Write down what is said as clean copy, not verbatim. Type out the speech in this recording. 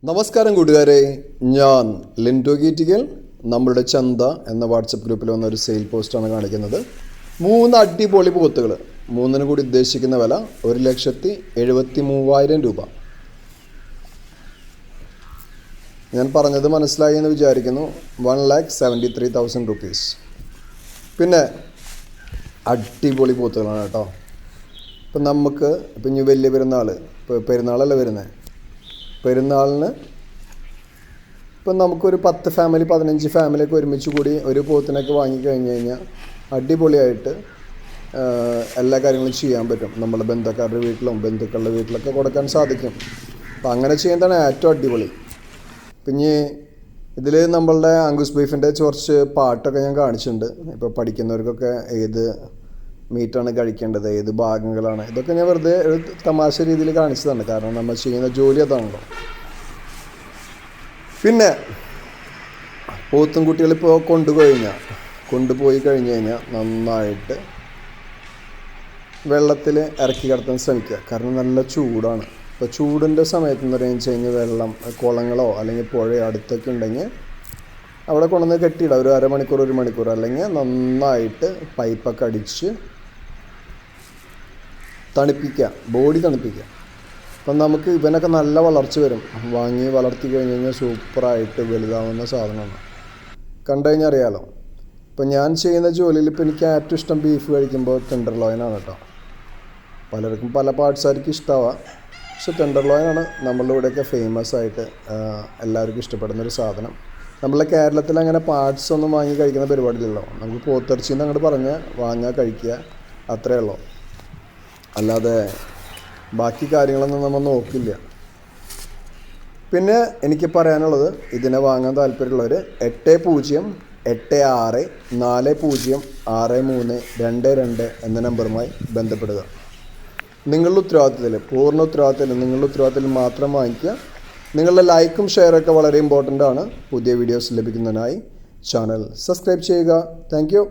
നമസ്കാരം കൂട്ടുകാരെ, ഞാൻ ലിൻഡോ ഗീറ്റിക്കൽ. നമ്മളുടെ ചന്ത എന്ന വാട്സപ്പ് ഗ്രൂപ്പിൽ വന്ന ഒരു സെയിൽ പോസ്റ്റാണ് കാണിക്കുന്നത്. 3 അടിപൊളി പോത്തുകൾ, 3 കൂടി ഉദ്ദേശിക്കുന്ന വില 1,73,000 രൂപ. ഞാൻ പറഞ്ഞത് മനസ്സിലായി എന്ന് വിചാരിക്കുന്നു. 1,73,000 റുപ്പീസ്. പിന്നെ അടിപൊളി പോത്തുകളാണ് കേട്ടോ. ഇപ്പം നമുക്ക് ഇനി വലിയ പെരുന്നാളല്ല വരുന്നത്. പെരുന്നാളിന് ഇപ്പം നമുക്കൊരു 10 ഫാമിലി 15 ഫാമിലിയൊക്കെ ഒരുമിച്ച് കൂടി ഒരു പോത്തിനൊക്കെ വാങ്ങിക്കഴിഞ്ഞ് കഴിഞ്ഞാൽ അടിപൊളിയായിട്ട് എല്ലാ കാര്യങ്ങളും ചെയ്യാൻ പറ്റും. നമ്മുടെ ബന്ധുക്കാരുടെ വീട്ടിലും ബന്ധുക്കളുടെ വീട്ടിലൊക്കെ കൊടുക്കാൻ സാധിക്കും. അപ്പം അങ്ങനെ ചെയ്യുന്നതാണ് ഏറ്റവും അടിപൊളി. പിന്നെ ഇതിൽ നമ്മളുടെ അങ്കുസ് ബീഫിൻ്റെ കുറച്ച് പാട്ടൊക്കെ ഞാൻ കാണിച്ചിട്ടുണ്ട്. ഇപ്പോൾ പഠിക്കുന്നവർക്കൊക്കെ ഏത് മീറ്റാണ് കഴിക്കേണ്ടത്, ഏത് ഭാഗങ്ങളാണ്, ഇതൊക്കെ ഞാൻ വെറുതെ ഒരു തമാശ രീതിയിൽ കാണിച്ചതാണ്. കാരണം നമ്മൾ ചെയ്യുന്ന ജോലി അതാണല്ലോ. പിന്നെ പോത്തും കുട്ടികളിപ്പോൾ കൊണ്ടുപോയി കഴിഞ്ഞ് കഴിഞ്ഞാൽ നന്നായിട്ട് വെള്ളത്തിൽ ഇറക്കി കിടത്താൻ ശ്രമിക്കുക. കാരണം നല്ല ചൂടാണ്. ഇപ്പോൾ ചൂടിൻ്റെ സമയത്ത് എന്ന് പറയുന്നത് കഴിഞ്ഞാൽ വെള്ളം കുളങ്ങളോ അല്ലെങ്കിൽ പുഴയോ അടുത്തൊക്കെ ഉണ്ടെങ്കിൽ അവിടെ കൊണ്ടുവന്ന് കെട്ടിയിടുക. ഒരു അരമണിക്കൂർ 1 മണിക്കൂർ, അല്ലെങ്കിൽ നന്നായിട്ട് പൈപ്പൊക്കെ അടിച്ച് തണുപ്പിക്കുക, ബോഡി തണുപ്പിക്കുക. അപ്പം നമുക്ക് ഇവനൊക്കെ നല്ല വളർച്ച വരും. വാങ്ങി വളർത്തി കഴിഞ്ഞ് കഴിഞ്ഞാൽ സൂപ്പറായിട്ട് വലുതാവുന്ന സാധനമാണ്. കണ്ടു കഴിഞ്ഞാൽ അറിയാമല്ലോ. ഇപ്പം ഞാൻ ചെയ്യുന്ന ജോലിയിൽ ഇപ്പോൾ എനിക്ക് ഏറ്റവും ഇഷ്ടം ബീഫ് കഴിക്കുമ്പോൾ ടെൻഡർലോയിനാണ് കേട്ടോ. പലർക്കും പല പാർട്സായിരിക്കും ഇഷ്ടമാവുക, പക്ഷെ ടെൻഡർലോയിനാണ് നമ്മളുടെ ഇവിടെയൊക്കെ ഫേമസ് ആയിട്ട് എല്ലാവർക്കും ഇഷ്ടപ്പെടുന്നൊരു സാധനം. നമ്മളെ കേരളത്തിൽ അങ്ങനെ പാർട്സ് ഒന്നും വാങ്ങി കഴിക്കുന്ന പരിപാടിയില്ലല്ലോ. നമുക്ക് പോത്തിറച്ചിന്ന് അങ്ങോട്ട് പറഞ്ഞാൽ വാങ്ങുക, കഴിക്കുക, അത്രയേ ഉള്ളൂ. അല്ലാതെ ബാക്കി കാര്യങ്ങളൊന്നും നമ്മൾ നോക്കില്ല. പിന്നെ എനിക്ക് പറയാനുള്ളത്, ഇതിനെ വാങ്ങാൻ താല്പര്യമുള്ളവർ 8086406322 എന്ന നമ്പറുമായി ബന്ധപ്പെടുക. നിങ്ങളുടെ ഉത്തരവാദിത്തത്തിൽ, പൂർണ്ണ ഉത്തരവാദിത്തത്തിൽ, നിങ്ങളുടെ ഉത്തരവാദിത്തത്തിൽ മാത്രം വാങ്ങിക്കുക. നിങ്ങളുടെ ലൈക്കും ഷെയറൊക്കെ വളരെ ഇമ്പോർട്ടൻ്റ് ആണ്. പുതിയ വീഡിയോസ് ലഭിക്കുന്നതിനായി ചാനൽ സബ്സ്ക്രൈബ് ചെയ്യുക. Thank you.